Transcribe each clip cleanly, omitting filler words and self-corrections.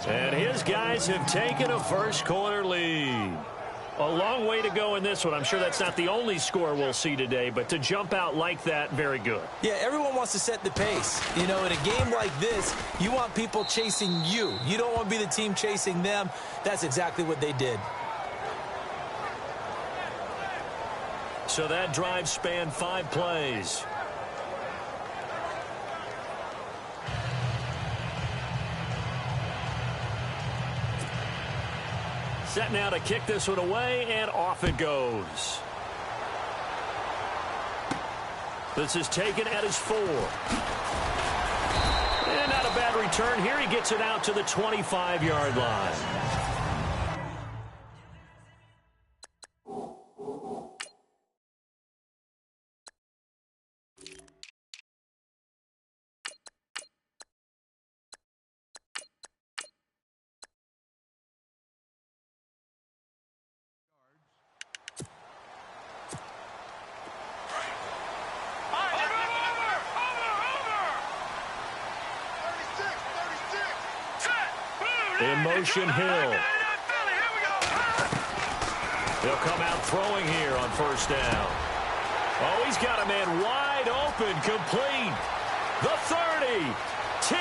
And his guys have taken a first quarter lead. A long way to go in this one. I'm sure that's not the only score we'll see today, but to jump out like that, very good. Yeah, everyone wants to set the pace. You know, in a game like this, you want people chasing you. You don't want to be the team chasing them. That's exactly what they did. So that drive spanned 5 plays. Set now to kick this one away, and off it goes. This is taken at his 4. And not a bad return here. He gets it out to the 25-yard line. In motion, Hill. He'll come out throwing here on first down. Oh, he's got a man wide open, complete. The 30, 10,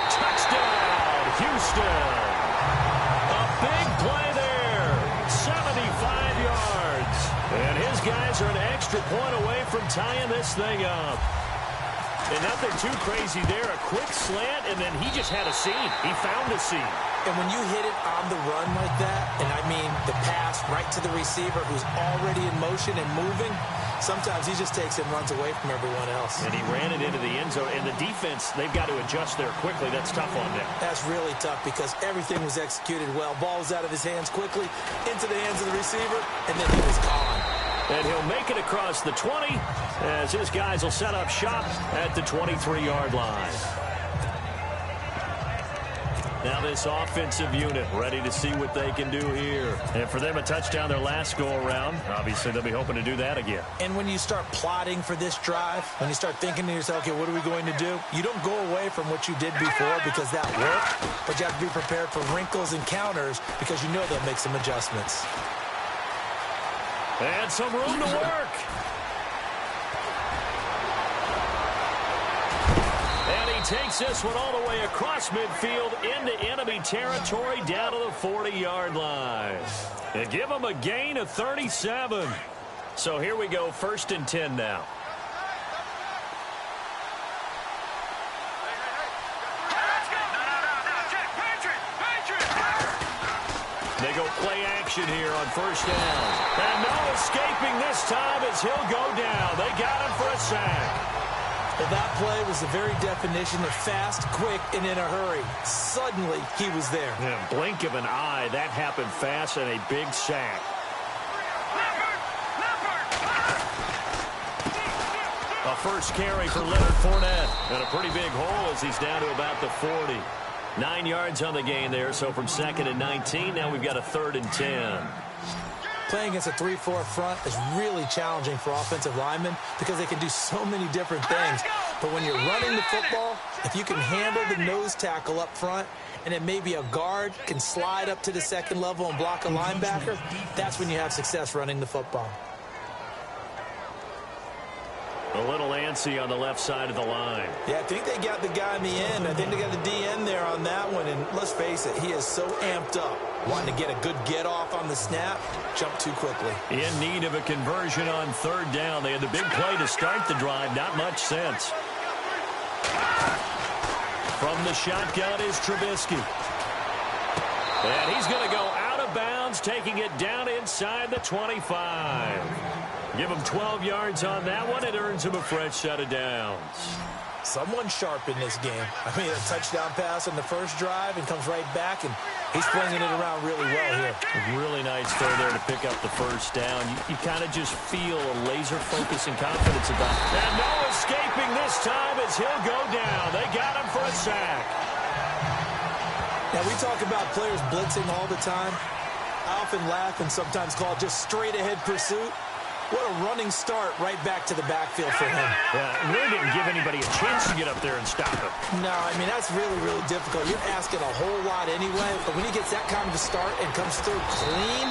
touchdown, Houston. A big play there, 75 yards. And his guys are an extra point away from tying this thing up. And nothing too crazy there. A quick slant, and then he just had a seam. He found a seam. And when you hit it on the run like that, and I mean the pass right to the receiver who's already in motion and moving, sometimes he just takes it and runs away from everyone else. And he ran it into the end zone. And the defense, they've got to adjust there quickly. That's tough on them. That's really tough because everything was executed well. Ball was out of his hands quickly, into the hands of the receiver, and then he was gone. And he'll make it across the 20 as his guys will set up shop at the 23-yard line. Now this offensive unit ready to see what they can do here. And for them, a touchdown their last go-around. Obviously, they'll be hoping to do that again. And when you start plotting for this drive, when you start thinking to yourself, okay, what are we going to do? You don't go away from what you did before because that worked, but you have to be prepared for wrinkles and counters because you know they'll make some adjustments. And some room to work. And he takes this one all the way across midfield into enemy territory down to the 40-yard line. And give him a gain of 37. So here we go, 1st and 10 now. They go play action here on first down. And no escaping this time as he'll go down. They got him for a sack. Well, that play was the very definition of fast, quick, and in a hurry. Suddenly, he was there. Yeah, blink of an eye, that happened fast and a big sack. A first carry for Leonard Fournette. And a pretty big hole as he's down to about the 40. 9 yards on the gain there, so from 2nd and 19, now we've got a 3rd and 10. Playing against a 3-4 front is really challenging for offensive linemen because they can do so many different things. But when you're running the football, if you can handle the nose tackle up front, and then maybe a guard can slide up to the 2nd level and block a linebacker, that's when you have success running the football. A little antsy on the left side of the line. Yeah, I think they got the guy in the end. I think they got the DN there on that one. And let's face it, he is so amped up, wanting to get a good get-off on the snap, jump too quickly. In need of a conversion on 3rd down. They had the big play to start the drive. Not much sense. From the shotgun is Trubisky. And he's going to go out of bounds, taking it down inside the 25. Give him 12 yards on that one. It earns him a fresh set of downs. Someone sharp in this game. I mean, a touchdown pass on the first drive and comes right back, and he's flinging it around really well here. Really nice throw there to pick up the first down. You kind of just feel a laser focus and confidence about it. And no escaping this time as he'll go down. They got him for a sack. Now, we talk about players blitzing all the time. I often laugh and sometimes call it just straight-ahead pursuit. What a running start right back to the backfield for him. Yeah, it really didn't give anybody a chance to get up there and stop him. No, I mean, that's really, really difficult. You're asking a whole lot anyway, but when he gets that kind of a start and comes through clean,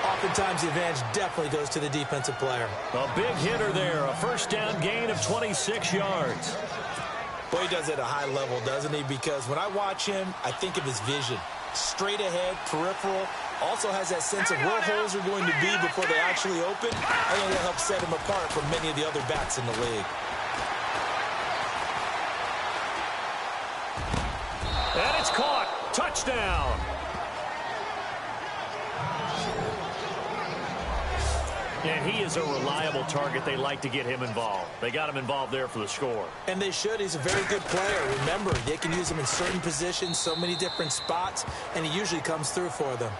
oftentimes the advantage definitely goes to the defensive player. A big hitter there, a first down gain of 26 yards. Boy, he does it at a high level, doesn't he? Because when I watch him, I think of his vision. Straight ahead, peripheral, also has that sense of where holes are going to be before they actually open. I think that helps set him apart from many of the other backs in the league. And it's caught. Touchdown. And he is a reliable target. They like to get him involved. They got him involved there for the score. And they should. He's a very good player. Remember, they can use him in certain positions, so many different spots, and he usually comes through for them.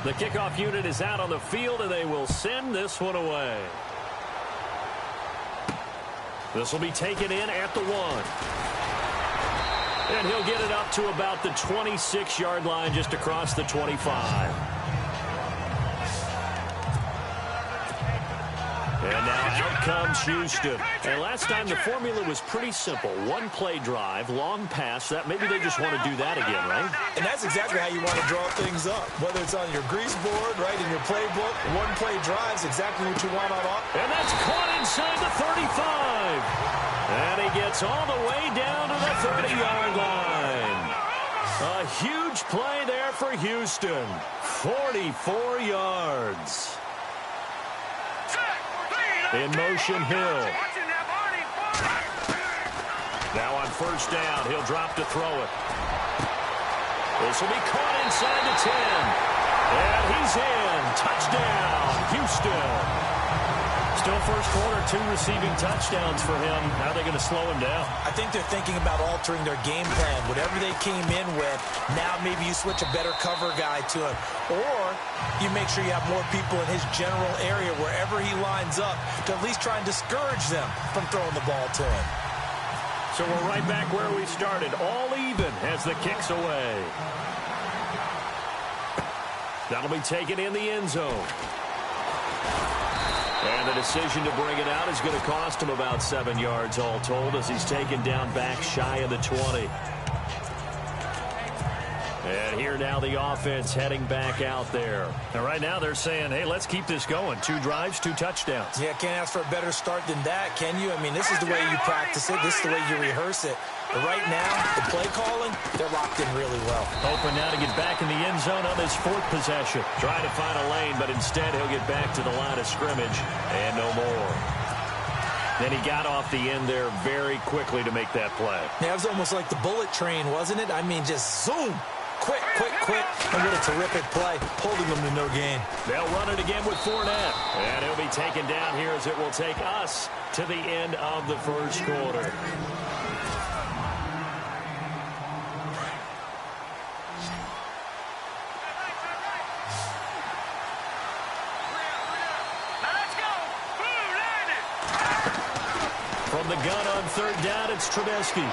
The kickoff unit is out on the field, and they will send this one away. This will be taken in at the 1. And he'll get it up to about the 26-yard line, just across the 25. And now out comes Houston. And last time the formula was pretty simple. One play drive, long pass. That maybe they just want to do that again, right? And that's exactly how you want to draw things up. Whether it's on your grease board, right, in your playbook, one play drive is exactly what you want on offense. And that's caught inside the 35. And he gets all the way down to the 30-yard line. A huge play there for Houston. 44 yards. In motion, Hill. Now on first down, he'll drop to throw it. This will be caught inside the 10. And he's in. Touchdown, Houston. Still first quarter, 2 receiving touchdowns for him. How are they going to slow him down? I think they're thinking about altering their game plan. Whatever they came in with, now maybe you switch a better cover guy to him. Or you make sure you have more people in his general area wherever he lines up to at least try and discourage them from throwing the ball to him. So we're right back where we started. All even as the kick's away. That'll be taken in the end zone. And the decision to bring it out is going to cost him about 7 yards all told as he's taken down back shy of the 20. And here now the offense heading back out there. And right now they're saying, hey, let's keep this going. 2 drives, 2 touchdowns. Yeah, can't ask for a better start than that, can you? I mean, this is the way you practice it. This is the way you rehearse it. But right now, the play calling, they're locked in really well. Open now to get back in the end zone on his 4th possession. Trying to find a lane, but instead he'll get back to the line of scrimmage and no more. Then he got off the end there very quickly to make that play. Yeah, it was almost like the bullet train, wasn't it? I mean, just zoom. Quick, quick, quick. And what a terrific play, holding them to no gain. They'll run it again with Fournette. And he'll be taken down here as it will take us to the end of the first quarter. From the gun on third down, it's Trubisky.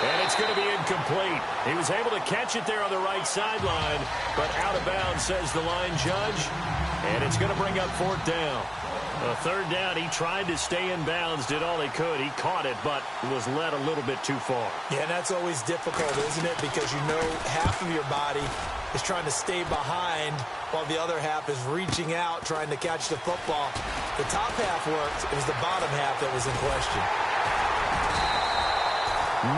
And it's going to be incomplete. He was able to catch it there on the right sideline, but out of bounds, says the line judge. And it's going to bring up 4th down. Third down, he tried to stay in bounds, did all he could. He caught it, but was led a little bit too far. Yeah, and that's always difficult, isn't it? Because you know half of your body is trying to stay behind while the other half is reaching out, trying to catch the football. The top half worked. It was the bottom half that was in question.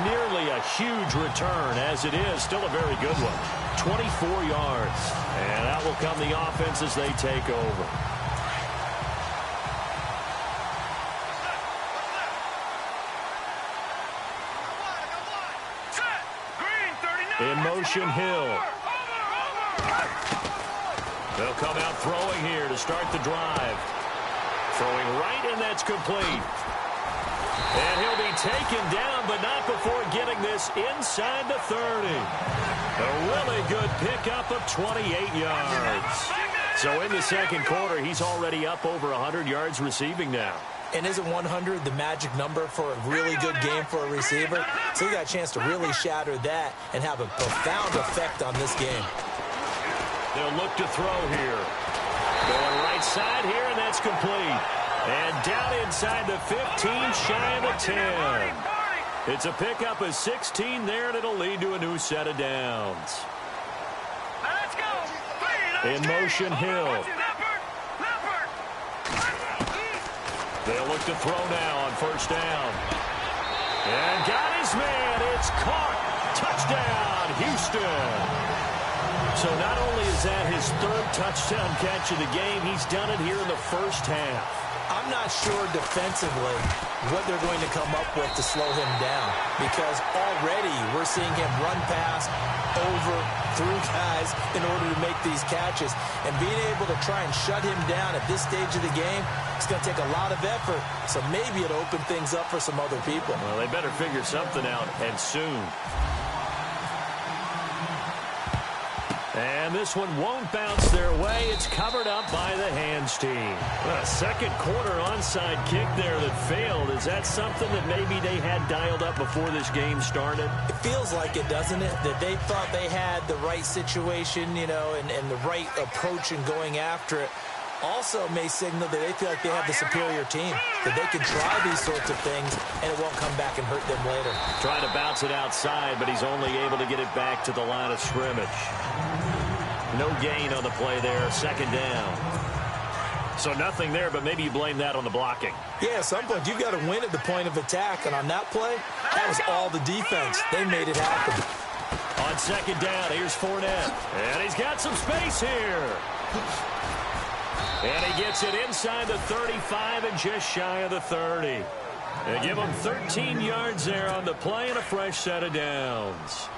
Nearly a huge return, as it is. Still a very good one. 24 yards. And that will come the offense as they take over. In motion, Hill. They'll come out throwing here to start the drive. Throwing right, and that's complete. And he'll be taken down, but not before getting this inside the 30. A really good pickup of 28 yards. So in the second quarter, he's already up over 100 yards receiving now. And isn't 100 the magic number for a really good game for a receiver? So he got a chance to really shatter that and have a profound effect on this game. They'll look to throw here. Going right side here, and that's complete. And down inside the 15, shy of the 10. It's a pickup of 16 there, and it'll lead to a new set of downs. In motion, Hill. They'll look to throw now on first down. And got his man. It's caught. Touchdown, Houston. So not only is that his third touchdown catch of the game, he's done it here in the first half. I'm not sure defensively what they're going to come up with to slow him down, because already we're seeing him run past, over, through guys in order to make these catches. And being able to try and shut him down at this stage of the game, it's going to take a lot of effort. So maybe it'll open things up for some other people. Well, they better figure something out, and soon. And this one won't bounce their way. It's covered up by the hands team. A second quarter onside kick there that failed. Is that something that maybe they had dialed up before this game started? It feels like it, doesn't it? That they thought they had the right situation, you know, and the right approach in going after it. Also may signal that they feel like they have the superior team, that they can try these sorts of things and it won't come back and hurt them later. Trying to bounce it outside, but he's only able to get it back to the line of scrimmage. No gain on the play there, second down. So nothing there, but maybe you blame that on the blocking. Yeah, at some point you've got to win at the point of attack, and on that play, that was all the defense. They made it happen. On second down, here's Fournette. And he's got some space here. And he gets it inside the 35 and just shy of the 30. They give him 13 yards there on the play and a fresh set of downs.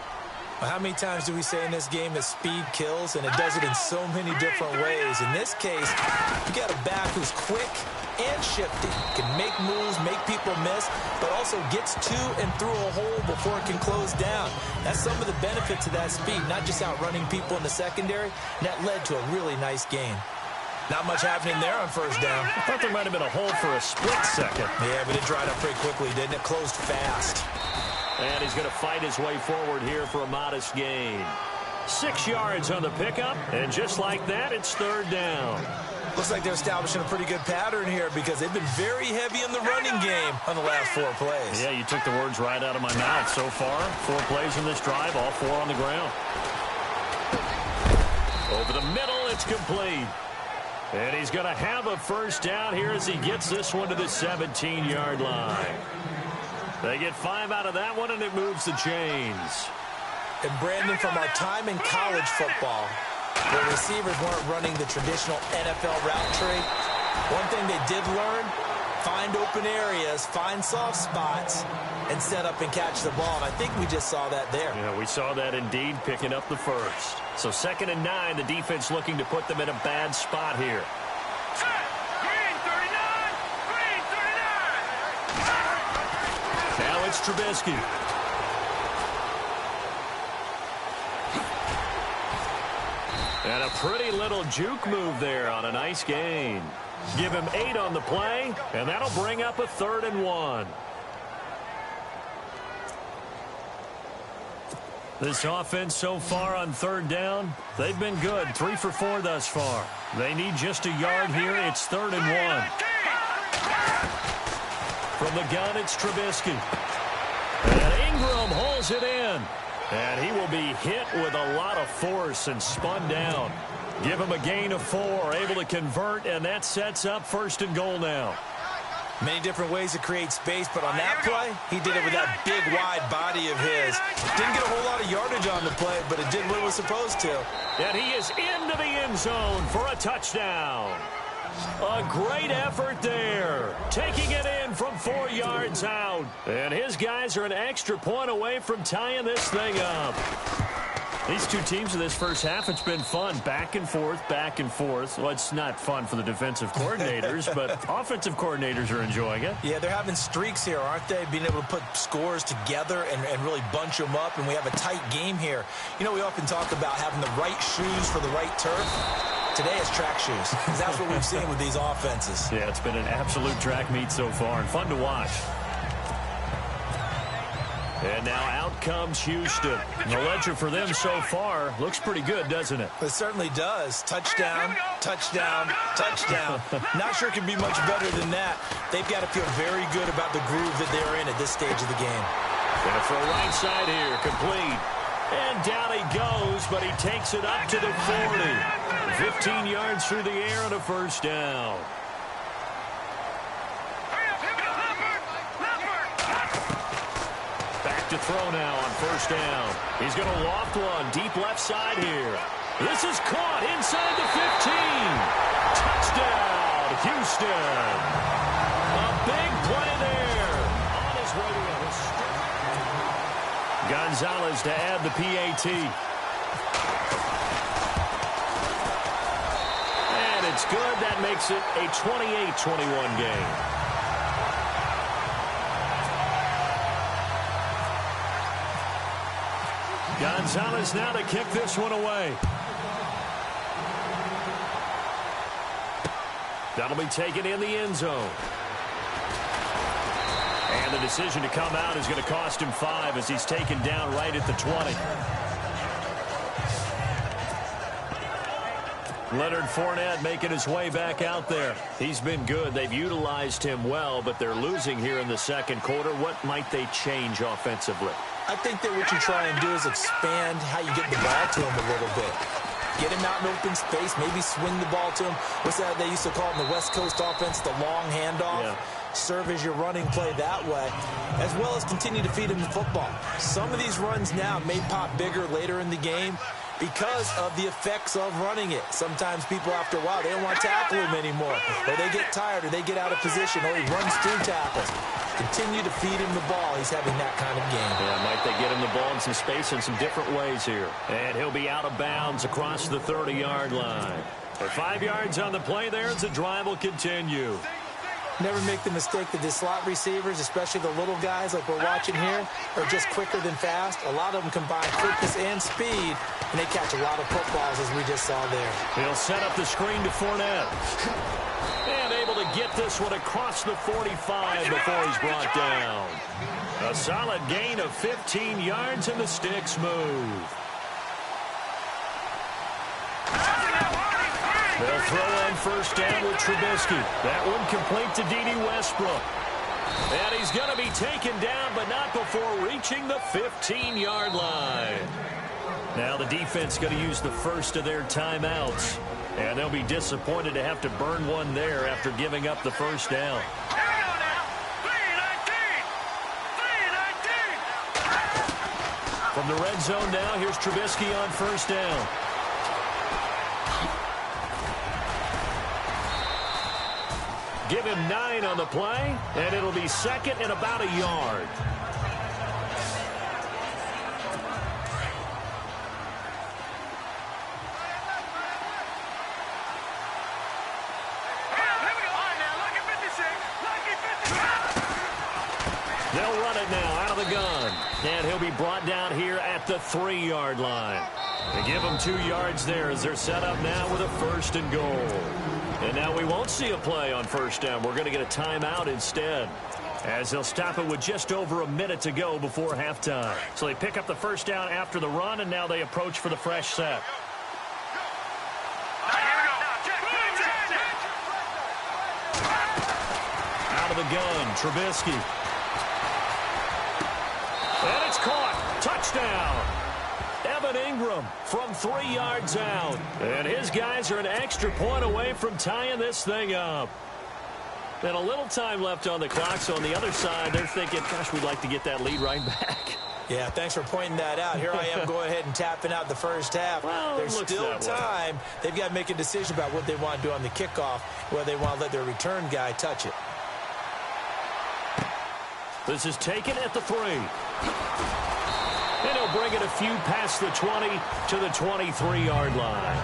Well, how many times do we say in this game that speed kills, and it does it in so many different ways? In this case, you got a back who's quick and shifty, can make moves, make people miss, but also gets to and through a hole before it can close down. That's some of the benefits of that speed, not just outrunning people in the secondary, and that led to a really nice gain. Not much happening there on first down. I thought there might have been a hole for a split second. Yeah, but it dried up pretty quickly, didn't it? Closed fast. And he's going to fight his way forward here for a modest gain. 6 yards on the pickup, and just like that, it's third down. Looks like they're establishing a pretty good pattern here because they've been very heavy in the running game on the last 4 plays. Yeah, you took the words right out of my mouth. So far, 4 plays in this drive, all 4 on the ground. Over the middle, it's complete. And he's going to have a first down here as he gets this one to the 17-yard line. They get 5 out of that one, and it moves the chains. And, Brandon, from our time in college football, where receivers weren't running the traditional NFL route tree, one thing they did learn, find open areas, find soft spots, and set up and catch the ball. And I think we just saw that there. Yeah, we saw that indeed, picking up the first. So 2nd and 9, the defense looking to put them in a bad spot here. Now it's Trubisky. And a pretty little juke move there on a nice gain. Give him 8 on the play, and that'll bring up a 3rd and 1. This offense so far on 3rd down, they've been good. 3 for 4 thus far. They need just a yard here. It's 3rd and 1. From the gun, it's Trubisky. And Ingram holds it in. And he will be hit with a lot of force and spun down. Give him a gain of 4, able to convert, and that sets up 1st and goal now. Many different ways to create space, but on that play, he did it with that big, wide body of his. Didn't get a whole lot of yardage on the play, but it did what it was supposed to. And he is into the end zone for a touchdown. A great effort there. Taking it in from 4 yards out. And his guys are an extra point away from tying this thing up. These two teams in this first half, it's been fun. Back and forth, back and forth. Well, it's not fun for the defensive coordinators, but offensive coordinators are enjoying it. Yeah, they're having streaks here, aren't they? Being able to put scores together and really bunch them up, and we have a tight game here. You know, we often talk about having the right shoes for the right turf. Today it's track shoes, because that's what we've seen with these offenses. Yeah, it's been an absolute track meet so far, and fun to watch. And now out comes Houston. The ledger for them so far looks pretty good, doesn't it? It certainly does. Touchdown, touchdown, touchdown. Not sure it can be much better than that. They've got to feel very good about the groove that they're in at this stage of the game. Gonna throw right side here, complete. And down he goes, but he takes it up to the 40. 15 yards through the air and a first down. Back to throw now on first down. He's going to loft one deep left side here. This is caught inside the 15. Touchdown, Houston. A big play there. On his way to a Gonzalez to add the PAT. And it's good. That makes it a 28-21 game. Gonzalez now to kick this one away. That'll be taken in the end zone. And the decision to come out is going to cost him 5 as he's taken down right at the 20. Leonard Fournette making his way back out there. He's been good. They've utilized him well, but they're losing here in the second quarter. What might they change offensively? I think that what you try and do is expand how you get the ball to him a little bit. Get him out in open space, maybe swing the ball to him. What's that they used to call in the West Coast offense, the long handoff? Yeah. Serve as your running play that way, as well as continue to feed him the football. Some of these runs now may pop bigger later in the game because of the effects of running it. Sometimes people, after a while, they don't want to tackle him anymore, or they get tired, or they get out of position, or he runs through tackles. Continue to feed him the ball. He's having that kind of game. Yeah, might they get him the ball in some space in some different ways here. And he'll be out of bounds across the 30-yard line. For 5 yards on the play there as the drive will continue. Never make the mistake that the slot receivers, especially the little guys like we're watching here, are just quicker than fast. A lot of them combine quickness and speed, and they catch a lot of footballs, as we just saw there. He'll set up the screen to Fournette. And able to get this one across the 45 before he's brought down. A solid gain of 15 yards, and the sticks move. They'll throw in first down with Trubisky. That one complete to D.D. Westbrook. And he's going to be taken down, but not before reaching the 15-yard line. Now the defense going to use the first of their timeouts. And they'll be disappointed to have to burn one there after giving up the first down. From the red zone now, here's Trubisky on first down. Give him 9 on the play, and it'll be second and about a yard. They'll run it now out of the gun. And he'll be brought down here at the 3-yard line. They give him 2 yards there as they're set up now with a first and goal. And now we won't see a play on first down. We're going to get a timeout instead, as they'll stop it with just over a minute to go before halftime. So they pick up the first down after the run, and now they approach for the fresh set. Out of the gun, Trubisky. And it's caught. Touchdown. Evan Ingram from 3 yards out. And his guys are an extra point away from tying this thing up. And a little time left on the clock, so on the other side, they're thinking, gosh, we'd like to get that lead right back. Yeah, thanks for pointing that out. Here I am going ahead and tapping out the first half. Well, there's still time. They've got to make a decision about what they want to do on the kickoff, whether they want to let their return guy touch it. This is taken at the 3. And he'll bring it a few past the 20 to the 23-yard line.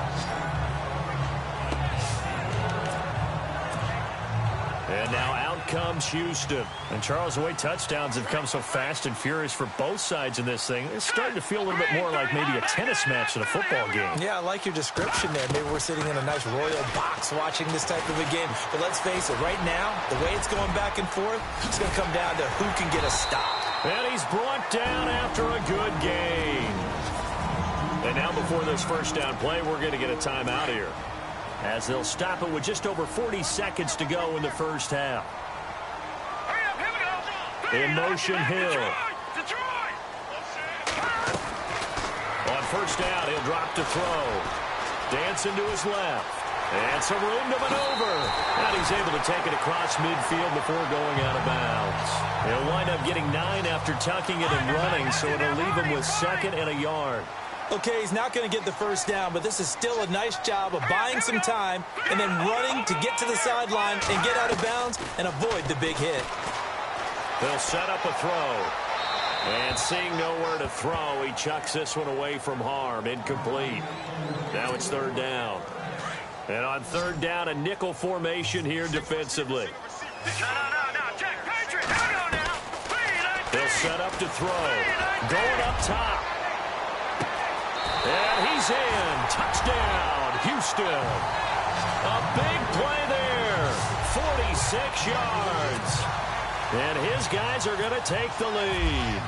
And now out comes Houston. And Charles, the way touchdowns have come so fast and furious for both sides in this thing, it's starting to feel a little bit more like maybe a tennis match than a football game. Yeah, I like your description there. Maybe we're sitting in a nice royal box watching this type of a game. But let's face it, right now, the way it's going back and forth, it's going to come down to who can get a stop. And he's brought down after a good gain. And now before this first down play, we're going to get a timeout here, as they'll stop it with just over 40 seconds to go in the first half. In motion, Hill. On first down, he'll drop to throw. Dancing to his left. And some room to maneuver. And he's able to take it across midfield before going out of bounds. He'll wind up getting 9 after tucking it and running, so it'll leave him with 2nd and a yard. Okay, he's not going to get the first down, but this is still a nice job of buying some time and then running to get to the sideline and get out of bounds and avoid the big hit. They'll set up a throw. And seeing nowhere to throw, he chucks this one away from harm. Incomplete. Now it's 3rd down. And on 3rd down, a nickel formation here defensively. They'll set up to throw. Going up top. And he's in. Touchdown, Houston. A big play there. 46 yards. And his guys are going to take the lead.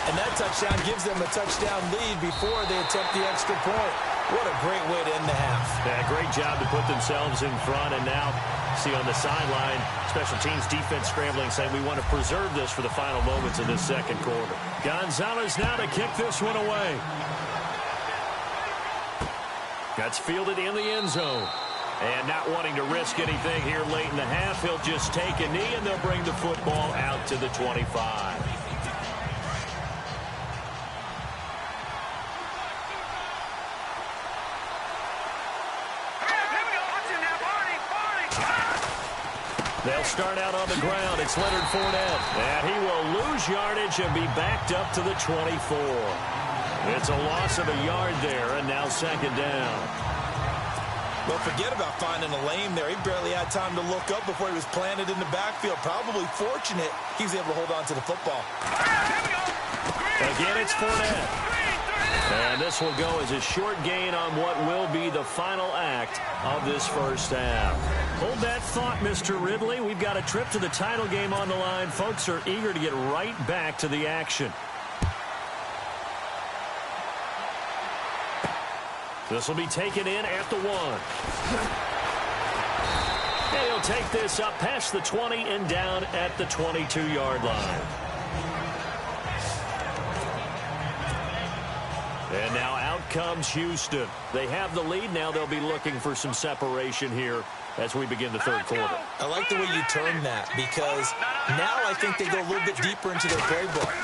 And that touchdown gives them a touchdown lead before they attempt the extra point. What a great way to end the half. Yeah, great job to put themselves in front. And now, see on the sideline, special teams defense scrambling, saying we want to preserve this for the final moments of this second quarter. Gonzalez now to kick this one away. That's fielded in the end zone. And not wanting to risk anything here late in the half, he'll just take a knee, and they'll bring the football out to the 25. They'll start out on the ground. It's Leonard Fournette. And he will lose yardage and be backed up to the 24. It's a loss of a yard there, and now 2nd down. Well, forget about finding a lane there. He barely had time to look up before he was planted in the backfield. Probably fortunate he was able to hold on to the football. Again, it's Fournette. And this will go as a short gain on what will be the final act of this first half. Hold that thought, Mr. Ridley. We've got a trip to the title game on the line. Folks are eager to get right back to the action. This will be taken in at the 1. And he'll take this up past the 20 and down at the 22-yard line. And now out comes Houston. They have the lead. Now they'll be looking for some separation here as we begin the third quarter. I like the way you term that, because now I think they go a little bit deeper into their playbook.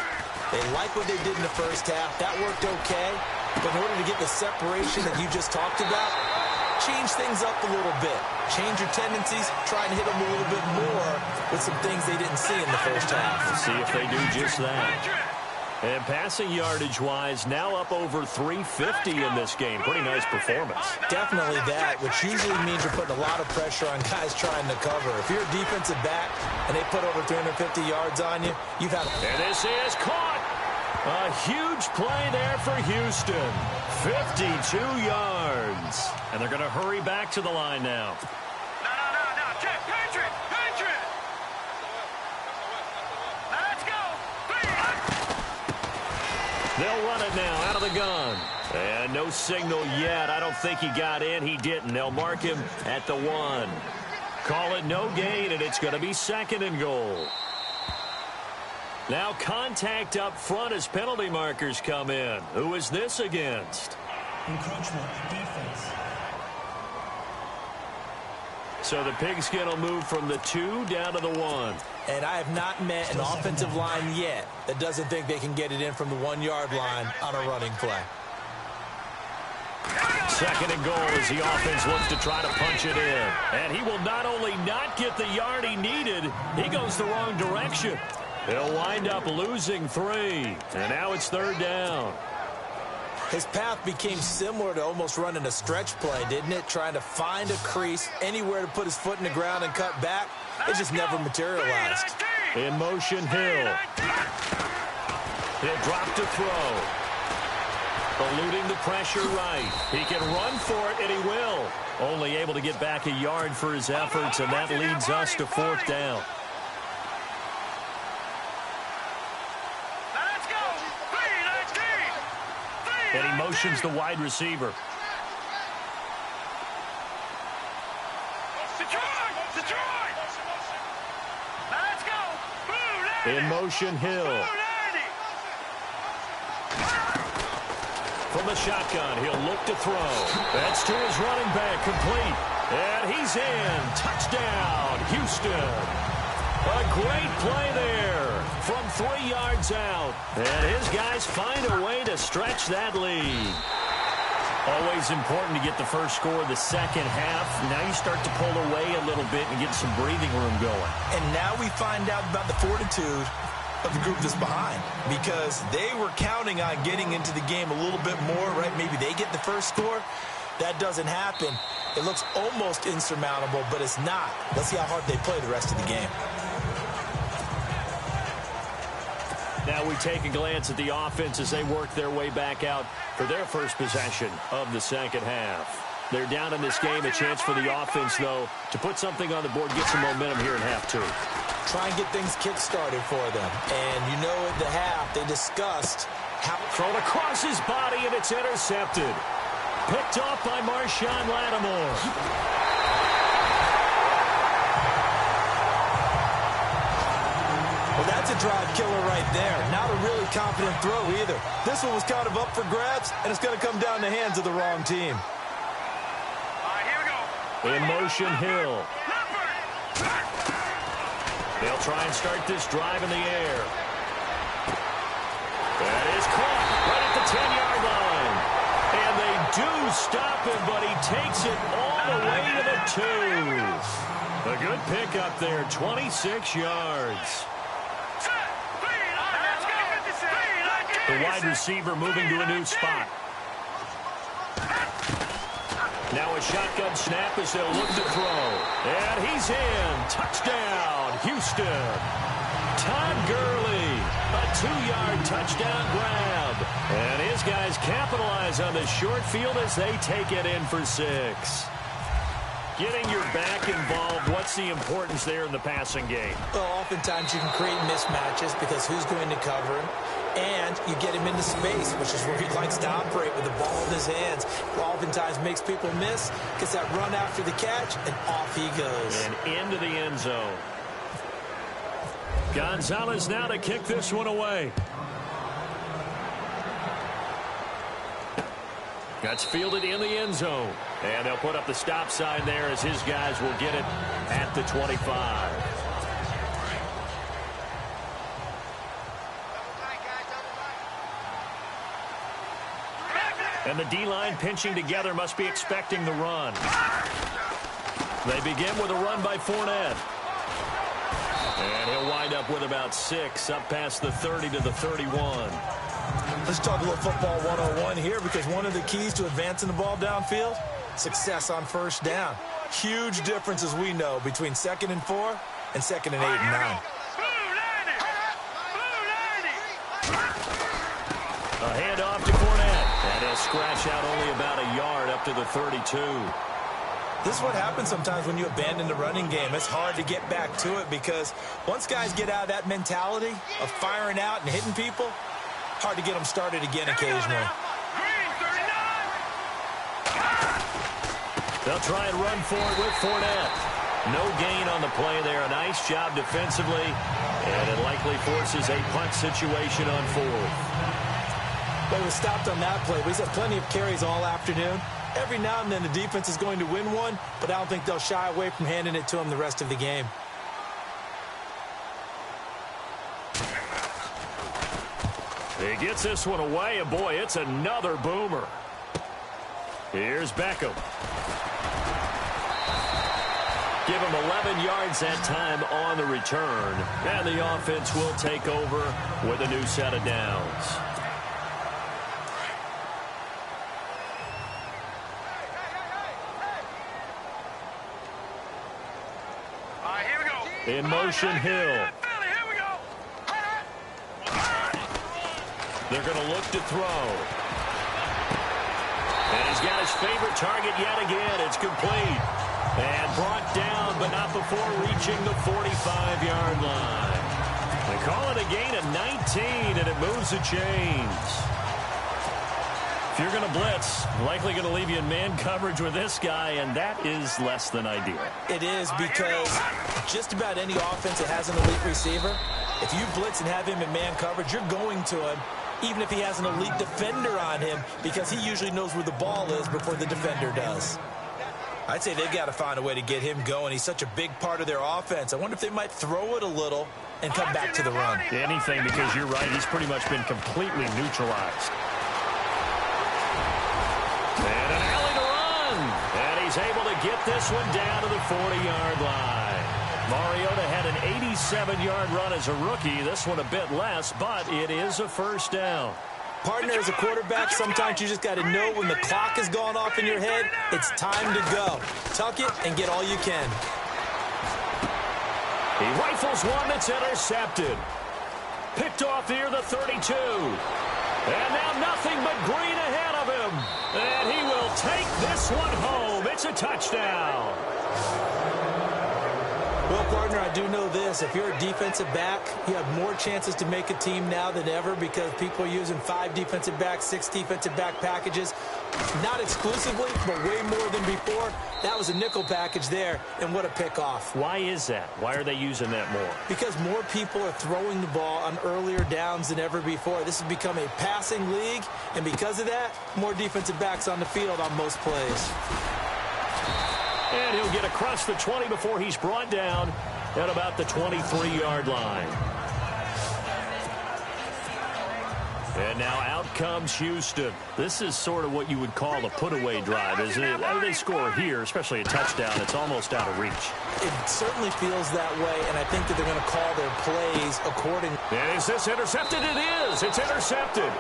They like what they did in the first half. That worked okay. But in order to get the separation that you just talked about, change things up a little bit. Change your tendencies. Try and hit them a little bit more with some things they didn't see in the first half. We'll see if they do just that. And passing yardage-wise, now up over 350 in this game. Pretty nice performance. Definitely that, which usually means you're putting a lot of pressure on guys trying to cover. If you're a defensive back and they put over 350 yards on you, you've had... And this is caught. A huge play there for Houston. 52 yards. And they're going to hurry back to the line now. No. Check. Patriot. Let's go. They'll run it now out of the gun. And no signal yet. I don't think he got in. He didn't. They'll mark him at the 1. Call it no gain, and it's going to be 2nd and goal. Now contact up front as penalty markers come in. Who is this against? Encroachment defense. So the pigskin will move from the 2 down to the 1. And I have not met an offensive line yet that doesn't think they can get it in from the 1-yard line on a running play. 2nd and goal as the offense looks to try to punch it in. And he will not only not get the yard he needed, he goes the wrong direction. He'll wind up losing 3. And now it's 3rd down. His path became similar to almost running a stretch play, didn't it? Trying to find a crease, anywhere to put his foot in the ground and cut back. It just never materialized. In motion, Hill. He'll drop to throw. Eluding the pressure right. He can run for it, and he will. Only able to get back a yard for his efforts, and that leads us to 4th down. And he motions the wide receiver. Let's go. In motion, Hill. From the shotgun, he'll look to throw. That's to his running back, complete. And he's in. Touchdown, Houston. A great play there from 3 yards out. And his guys find a way to stretch that lead. Always important to get the first score of the second half. Now you start to pull away a little bit and get some breathing room going. And now we find out about the fortitude of the group that's behind, because they were counting on getting into the game a little bit more, right? Maybe they get the first score. That doesn't happen. It looks almost insurmountable, but it's not. Let's see how hard they play the rest of the game. Now we take a glance at the offense as they work their way back out for their first possession of the second half. They're down in this game. A chance for the offense, though, to put something on the board, get some momentum here in half two. Try and get things kick-started for them. And you know at the half, they discussed how... Thrown across his body, and it's intercepted. Picked off by Marshawn Lattimore. Well, that's a drive killer right there. Not a really confident throw either. This one was kind of up for grabs, and it's going to come down the hands of the wrong team. Here we go. In motion, Hill. They'll try and start this drive in the air. That is caught right at the 10-yard line. And they do stop him, but he takes it all the way to the 2. A good pickup there, 26 yards. The wide receiver moving to a new spot. Now a shotgun snap as they'll look to throw. And he's in. Touchdown, Houston. Todd Gurley, a 2-yard touchdown grab. And his guys capitalize on the short field as they take it in for 6. Getting your back involved, what's the importance there in the passing game? Well, oftentimes you can create mismatches because who's going to cover him? And you get him into space, which is where he likes to operate with the ball in his hands. Oftentimes makes people miss, gets that run after the catch, and off he goes. And into the end zone. Gonzalez now to kick this one away. That's fielded in the end zone. And they'll put up the stop sign there as his guys will get it at the 25. And the D-line pinching together must be expecting the run. They begin with a run by Fournette. And he'll wind up with about 6 up past the 30 to the 31. Let's talk a little football 101 here, because one of the keys to advancing the ball downfield, success on first down. Huge difference, as we know, between 2nd and 4 and 2nd and 8 and 9. A handoff to Fournette. And he'll scratch out only about a yard up to the 32. This is what happens sometimes when you abandon the running game. It's hard to get back to it, because once guys get out of that mentality of firing out and hitting people, hard to get them started again occasionally. They'll try and run for it with Fournette. No gain on the play there. A nice job defensively, and it likely forces a punt situation on 4th. But he was stopped on that play. He's had plenty of carries all afternoon. Every now and then the defense is going to win one, but I don't think they'll shy away from handing it to him the rest of the game. He gets this one away, and boy, it's another boomer. Here's Beckham. Give him 11 yards that time on the return, and the offense will take over with a new set of downs. In motion, Hill. They're going to look to throw. And he's got his favorite target yet again. It's complete. And brought down, but not before reaching the 45-yard line. They call it a gain of 19, and it moves the chains. If you're going to blitz, likely going to leave you in man coverage with this guy, and that is less than ideal. It is, because just about any offense that has an elite receiver, if you blitz and have him in man coverage, you're going to him, even if he has an elite defender on him, because he usually knows where the ball is before the defender does. I'd say they've got to find a way to get him going. He's such a big part of their offense. I wonder if they might throw it a little and come back to the run. Anything, because you're right, he's pretty much been completely neutralized. And an alley to run. And he's able to get this one down to the 40-yard line. Mariota had an 87-yard run as a rookie. This one a bit less, but it is a first down. Partner, as a quarterback, sometimes you just got to know when the clock has gone off in your head, it's time to go. Tuck it and get all you can. He rifles one that's intercepted. Picked off near the 32. And now nothing but green ahead of him. And he will take this one home. It's a touchdown. Well, partner, I do know this. If you're a defensive back, you have more chances to make a team now than ever because people are using 5 defensive backs, 6 defensive back packages. Not exclusively, but way more than before. That was a nickel package there, and what a pickoff. Why is that? Why are they using that more? Because more people are throwing the ball on earlier downs than ever before. This has become a passing league, and because of that, more defensive backs on the field on most plays. And he'll get across the 20 before he's brought down at about the 23-yard line. And now out comes Houston. This is sort of what you would call a put-away drive, isn't it? I mean, they score here, especially a touchdown. It's almost out of reach. It certainly feels that way, and I think that they're going to call their plays accordingly. And is this intercepted? It is. It's intercepted.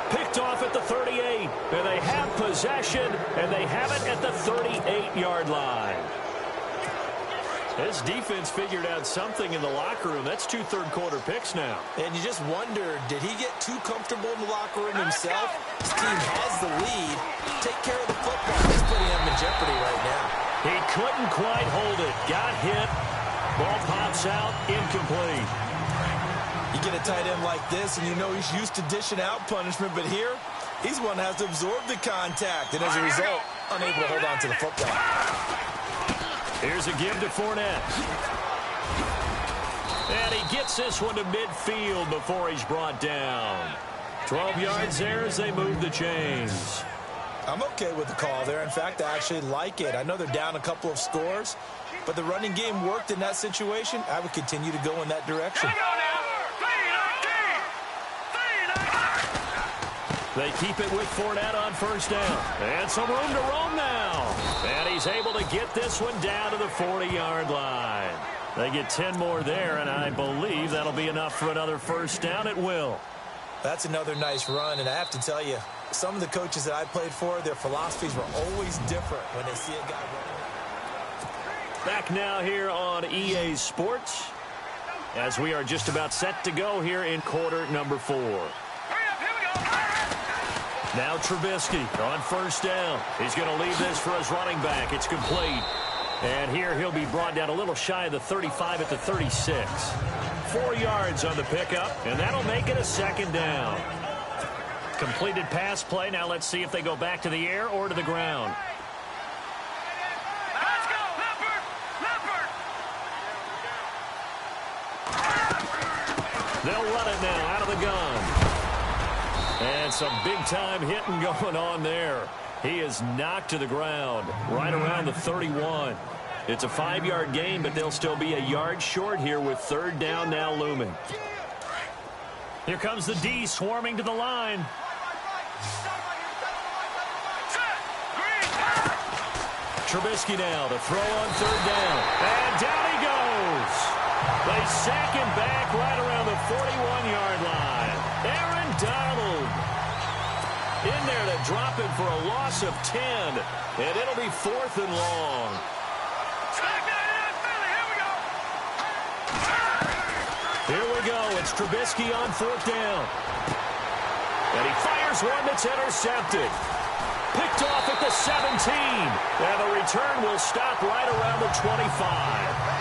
Picked off at the 38, and they have possession, and they have it at the 38-yard line. This defense figured out something in the locker room. That's 2 third-quarter picks now. And you just wonder, did he get too comfortable in the locker room himself? His team has the lead. Take care of the football. He's putting him in jeopardy right now. He couldn't quite hold it. Got hit. Ball pops out. Incomplete. You get a tight end like this, and you know he's used to dishing out punishment, but here, he's one that has to absorb the contact, and as a result, unable to hold on to the football. Here's a give to Fournette. And he gets this one to midfield before he's brought down. 12 yards there as they move the chains. I'm okay with the call there. In fact, I actually like it. I know they're down a couple of scores, but the running game worked in that situation. I would continue to go in that direction. They keep it with Fournette on first down. And some room to roam now. And he's able to get this one down to the 40-yard line. They get 10 more there, and I believe that'll be enough for another first down. It will. That's another nice run, and I have to tell you, some of the coaches that I played for, their philosophies were always different when they see a guy running. Back now here on EA Sports as we are just about set to go here in quarter number 4. Now Trubisky on first down. He's going to leave this for his running back. It's complete. And here he'll be brought down a little shy of the 35 at the 36. 4 yards on the pickup, and that'll make it a second down. Completed pass play. Now let's see if they go back to the air or to the ground. Let's go, Leopard! Leopard! They'll run it now out of the gun. And some big-time hitting going on there. He is knocked to the ground right around the 31. It's a 5-yard gain, but they'll still be a yard short here with third down now looming. Here comes the D swarming to the line. Trubisky now to throw on third down. And down he goes. They sack him back right around the 41-yard line. Aaron Donald in there to drop him for a loss of 10. And it'll be 4th and long. Here we go. It's Trubisky on 4th down. And he fires one that's intercepted. Picked off at the 17. And the return will stop right around the 25.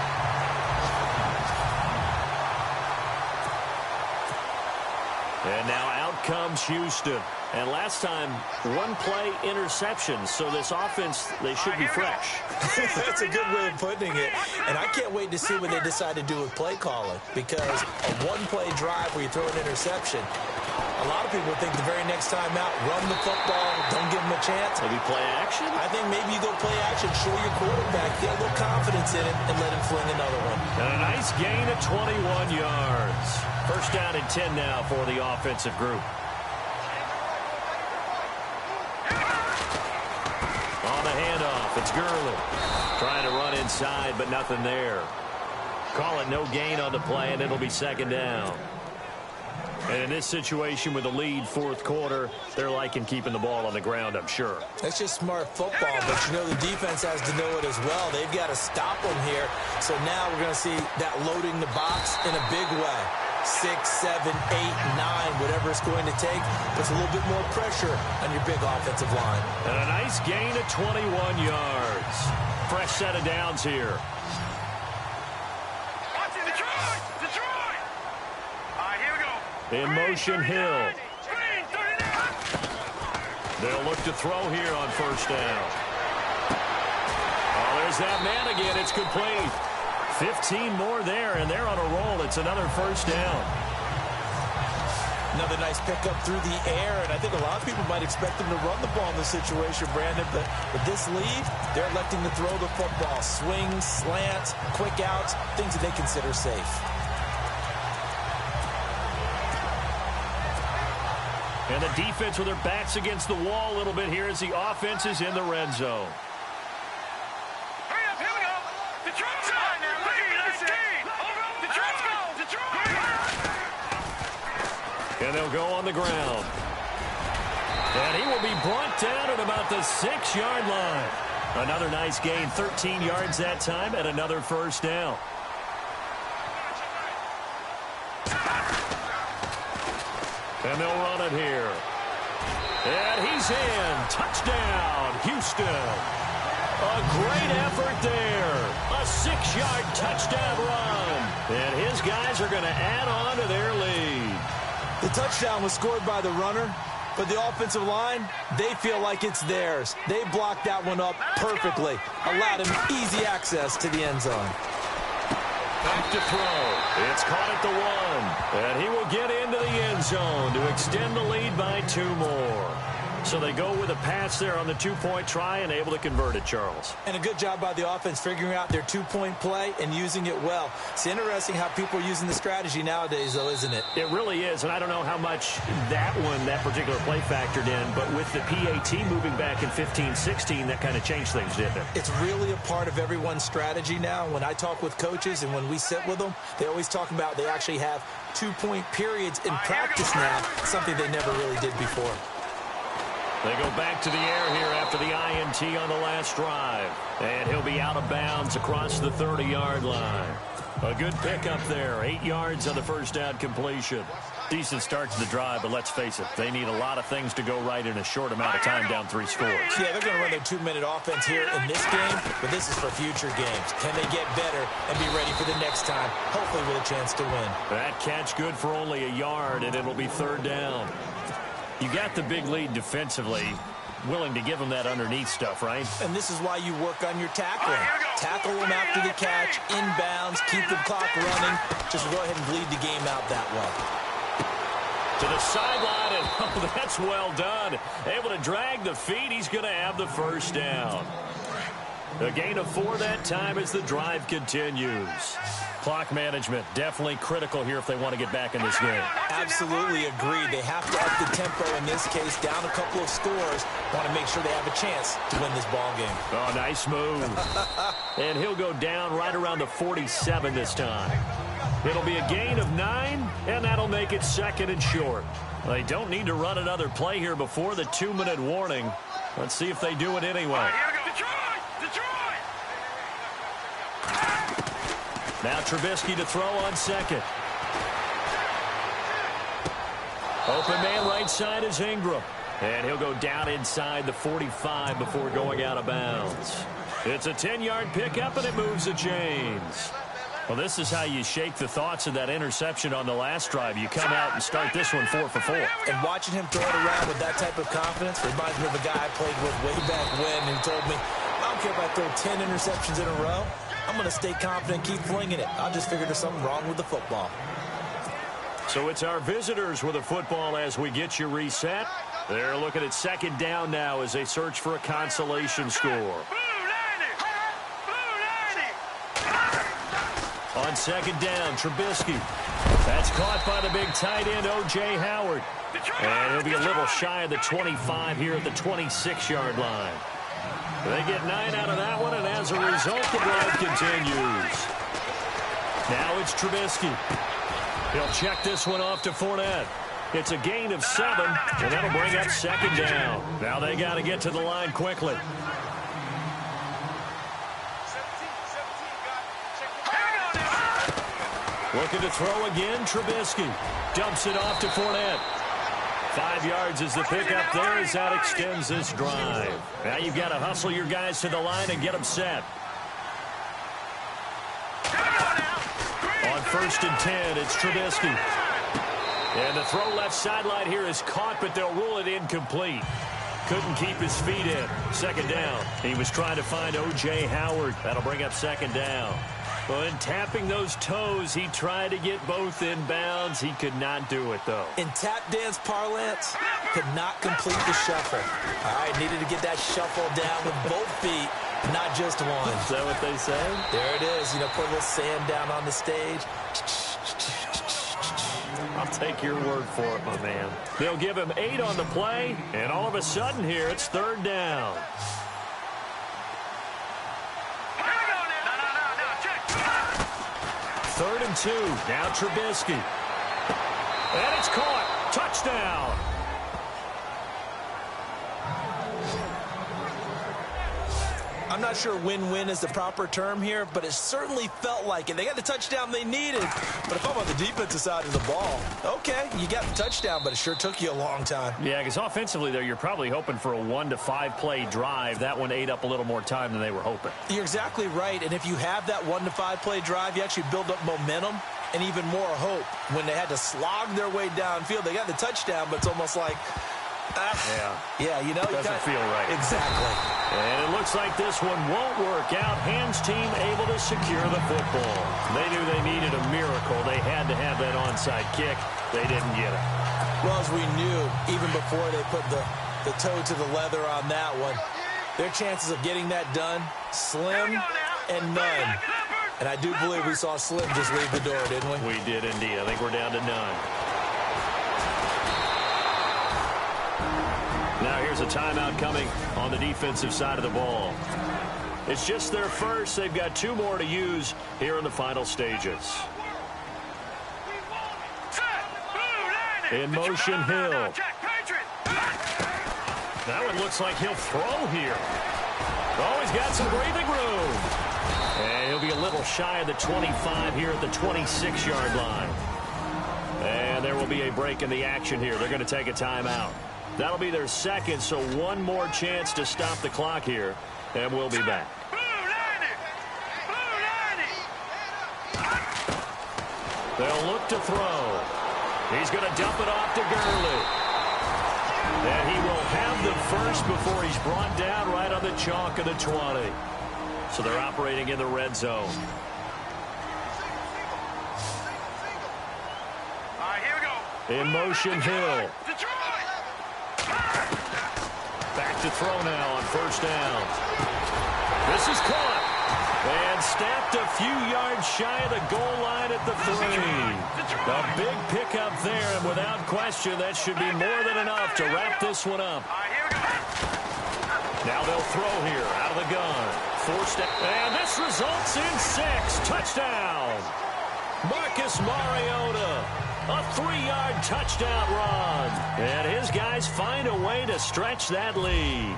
And now out comes Houston. And last time, one-play interception. So this offense, they should be fresh. That's a good way of putting it. And I can't wait to see what they decide to do with play calling. Because a one-play drive where you throw an interception, a lot of people think the very next time out, run the football, don't give them a chance. Maybe play action? I think maybe you go play action, show your quarterback, get a little confidence in it, and let him fling another one. And a nice gain of 21 yards. First down and 10 now for the offensive group. On the handoff, it's Gurley. Trying to run inside, but nothing there. Call it no gain on the play, and it'll be second down. And in this situation with the lead fourth quarter, they're liking keeping the ball on the ground, I'm sure. That's just smart football, but you know the defense has to know it as well. They've got to stop them here. So now we're going to see that loading the box in a big way. 6, 7, 8, 9, whatever it's going to take, puts a little bit more pressure on your big offensive line. And a nice gain of 21 yards. Fresh set of downs here. In motion, Hill. They'll look to throw here on first down. Oh, there's that man again. It's complete. 15 more there, and they're on a roll. It's another first down. Another nice pickup through the air, and I think a lot of people might expect them to run the ball in this situation, Brandon, but with this lead, they're electing to throw the football. Swings, slants, quick outs, things that they consider safe. And the defense with their backs against the wall a little bit here as the offense is in the red zone. Hurry up, here we go. Detroit's on now. Look at this game. Detroit's go. Detroit. And they'll go on the ground. And he will be brought down at about the 6-yard line. Another nice gain, 13 yards that time, and another first down. And they'll run it here. And he's in. Touchdown, Houston. A great effort there. A 6-yard touchdown run. And his guys are going to add on to their lead. The touchdown was scored by the runner, but the offensive line, they feel like it's theirs. They blocked that one up perfectly, allowed him easy access to the end zone. Back to throw. It's caught at the 1. And he will get into the end zone to extend the lead by 2 more. So they go with a pass there on the 2-point try and able to convert it, Charles. And a good job by the offense figuring out their 2-point play and using it well. It's interesting how people are using the strategy nowadays, though, isn't it? It really is, and I don't know how much that particular play factored in, but with the PAT moving back in 15-16, that kind of changed things, didn't it? It's really a part of everyone's strategy now. When I talk with coaches and when we sit with them, they always talk about they actually have 2-point periods in practice now, something they never really did before. They go back to the air here after the INT on the last drive. And he'll be out of bounds across the 30-yard line. A good pickup there. 8 yards on the first down completion. Decent start to the drive, but let's face it, they need a lot of things to go right in a short amount of time down 3 scores. Yeah, they're going to run their 2-minute offense here in this game, but this is for future games. Can they get better and be ready for the next time, hopefully with a chance to win? That catch good for only a yard, and it'll be 3rd down. You got the big lead defensively, willing to give them that underneath stuff, right? And this is why you work on your tackling. Tackle them after the catch, inbounds, keep the clock running. Just go ahead and bleed the game out that way. To the sideline, and oh, that's well done. Able to drag the feet. He's going to have the first down. A gain of 4 that time as the drive continues. Clock management definitely critical here if they want to get back in this game. Absolutely agreed. They have to up the tempo in this case, down a couple of scores. Want to make sure they have a chance to win this ball game. Oh, nice move. And he'll go down right around the 47 this time. It'll be a gain of 9, and that'll make it 2nd and short. They don't need to run another play here before the 2-minute warning. Let's see if they do it anyway. Now Trubisky to throw on 2nd. Open man right side is Ingram. And he'll go down inside the 45 before going out of bounds. It's a 10-yard pickup, and it moves the chains. Well, this is how you shake the thoughts of that interception on the last drive. You come out and start this one 4 for 4. And watching him throw it around with that type of confidence reminds me of a guy I played with way back when who told me, I don't care if I throw 10 interceptions in a row. I'm going to stay confident and keep flinging it. I just figured there's something wrong with the football. So it's our visitors with a football as we get you reset. They're looking at second down now as they search for a consolation score. On second down, Trubisky. That's caught by the big tight end, O.J. Howard. And he'll be a little shy of the 25 here at the 26-yard line. They get 9 out of that one, and as a result, the drive continues. Now it's Trubisky. He'll check this one off to Fournette. It's a gain of 7, and that'll bring up second down. Now they got to get to the line quickly. Looking to throw again, Trubisky. Dumps it off to Fournette. 5 yards is the pickup there as that extends this drive. Now you've got to hustle your guys to the line and get them set. On 1st and 10, it's Trubisky. And the throw left sideline here is caught, but they'll rule it incomplete. Couldn't keep his feet in. Second down. He was trying to find O.J. Howard. That'll bring up second down. Well, in tapping those toes, he tried to get both in bounds. He could not do it, though. In tap dance parlance, could not complete the shuffle. All right, needed to get that shuffle down with both feet, not just one. Is that what they say? There it is. You know, put a little sand down on the stage. I'll take your word for it, my man. They'll give him 8 on the play, and all of a sudden here, it's third down. Third and 2. Now Trubisky. And it's caught. Touchdown. I'm not sure win-win is the proper term here, but it certainly felt like it. They got the touchdown they needed. But if I'm on the defensive side of the ball, okay, you got the touchdown, but it sure took you a long time. Yeah, because offensively, though, you're probably hoping for a 1 to 5 play drive. That one ate up a little more time than they were hoping. You're exactly right. And if you have that 1 to 5 play drive, you actually build up momentum and even more hope. When they had to slog their way downfield, they got the touchdown, but it's almost like, yeah, you know, doesn't feel right. Exactly. And it looks like this one won't work out. Hans team able to secure the football. They knew they needed a miracle. They had to have that onside kick. They didn't get it. Well, as we knew, even before they put the toe to the leather on that one, their chances of getting that done, slim and none. And I do believe we saw Slim just leave the door, didn't we? We did indeed. I think we're down to none. Now here's a timeout coming on the defensive side of the ball. It's just their first. They've got 2 more to use here in the final stages. In motion, Hill. That one looks like he'll throw here. Oh, he's got some breathing room. And he'll be a little shy of the 25 here at the 26-yard line. And there will be a break in the action here. They're going to take a timeout. That'll be their second, so one more chance to stop the clock here, and we'll be back. They'll look to throw. He's going to dump it off to Gurley. And he will have the first before he's brought down right on the chalk of the 20. So they're operating in the red zone. All right, here we go. In motion, Hill. Back to throw now on first down. This is caught. And snapped a few yards shy of the goal line at the 3. A big pickup there, and without question, that should be more than enough to wrap this one up. Now they'll throw here out of the gun. And this results in 6. Touchdown. Marcus Mariota. A 3-yard touchdown run. And his guys find a way to stretch that lead.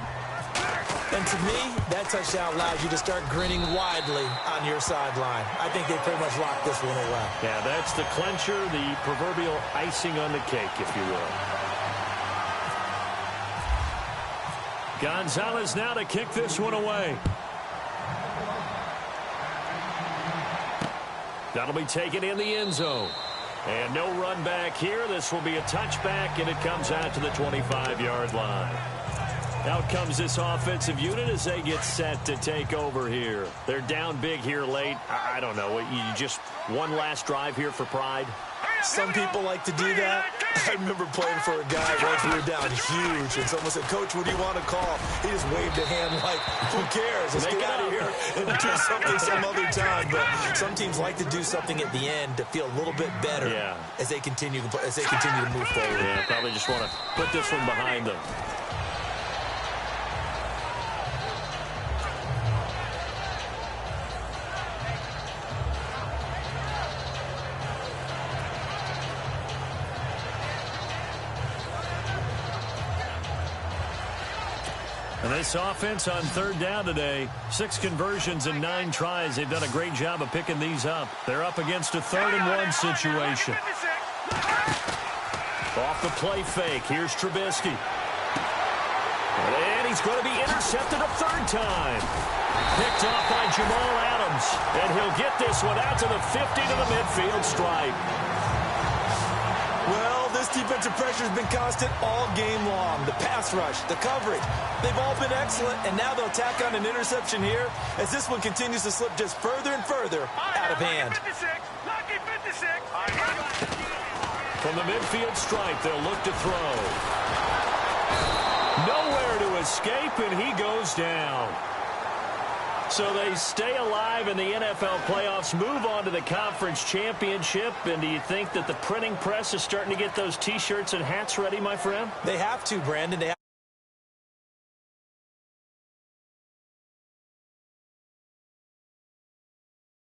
And to me, that touchdown allows you to start grinning widely on your sideline. I think they pretty much locked this one away. Yeah, that's the clincher, the proverbial icing on the cake, if you will. Gonzalez now to kick this one away. That'll be taken in the end zone. And no run back here. This will be a touchback, and it comes out to the 25-yard line. Out comes this offensive unit as they get set to take over here. They're down big here late. I don't know. You just one last drive here for pride? Some people like to do that. I remember playing for a guy once we were down huge, and someone said, "Coach, what do you want to call?" He just waved a hand like, "Who cares? Let's get out of here and do something some other time." But some teams like to do something at the end to feel a little bit better as they continue to move forward. Yeah, probably just want to put this one behind them. And this offense on third down today, 6 conversions and 9 tries. They've done a great job of picking these up. They're up against a 3rd-and-1 situation. Off the play fake. Here's Trubisky. And he's going to be intercepted a 3rd time. Picked off by Jamal Adams. And he'll get this one out to the 50 to the midfield stripe. Well, this defensive pressure has been constant all game long. The pass rush, the coverage, they've all been excellent, and now they'll tack on an interception here as this one continues to slip just further and further out of hand. From the midfield stripe, they'll look to throw. Nowhere to escape, and he goes down. So they stay alive in the NFL playoffs, move on to the conference championship. And do you think that the printing press is starting to get those T-shirts and hats ready, my friend? They have to, Brandon.